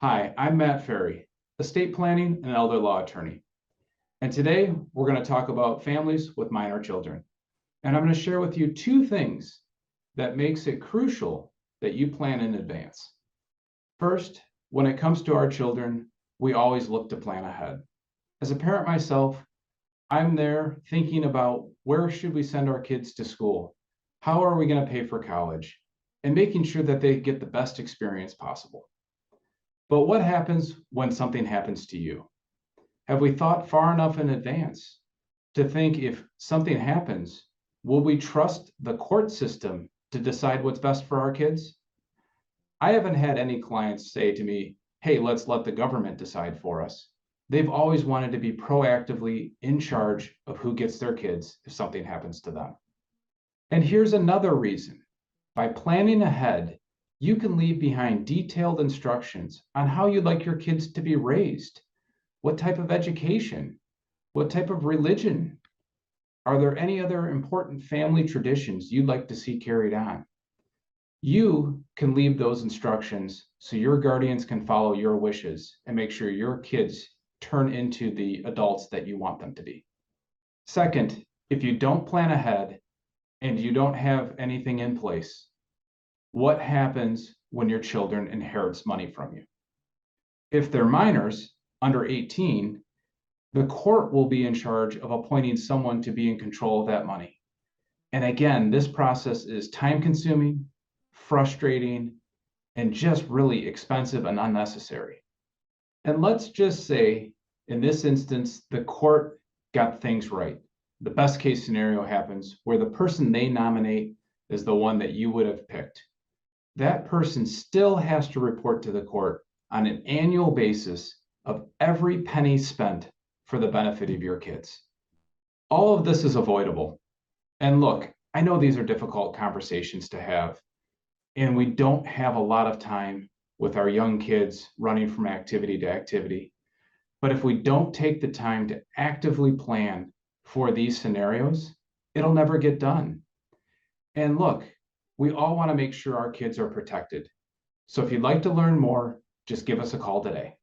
Hi, I'm Matt Ferry, estate planning and elder law attorney. And today we're going to talk about families with minor children. And I'm going to share with you two things that makes it crucial that you plan in advance. First, when it comes to our children, we always look to plan ahead. As a parent myself, I'm there thinking about where should we send our kids to school? How are we going to pay for college? And making sure that they get the best experience possible. But what happens when something happens to you? Have we thought far enough in advance to think if something happens, will we trust the court system to decide what's best for our kids? I haven't had any clients say to me, hey, let's let the government decide for us. They've always wanted to be proactively in charge of who gets their kids if something happens to them. And here's another reason. By planning ahead, you can leave behind detailed instructions on how you'd like your kids to be raised. What type of education? What type of religion? Are there any other important family traditions you'd like to see carried on? You can leave those instructions so your guardians can follow your wishes and make sure your kids turn into the adults that you want them to be. Second, if you don't plan ahead and you don't have anything in place, what happens when your children inherits money from you? If they're minors, under 18, the court will be in charge of appointing someone to be in control of that money. And again, this process is time consuming, frustrating, and just really expensive and unnecessary. And let's just say, in this instance, the court got things right. The best case scenario happens where the person they nominate is the one that you would have picked. That person still has to report to the court on an annual basis of every penny spent for the benefit of your kids. All of this is avoidable. And look, I know these are difficult conversations to have, and we don't have a lot of time with our young kids running from activity to activity. But if we don't take the time to actively plan for these scenarios, it'll never get done. And look, we all want to make sure our kids are protected. So if you'd like to learn more, just give us a call today.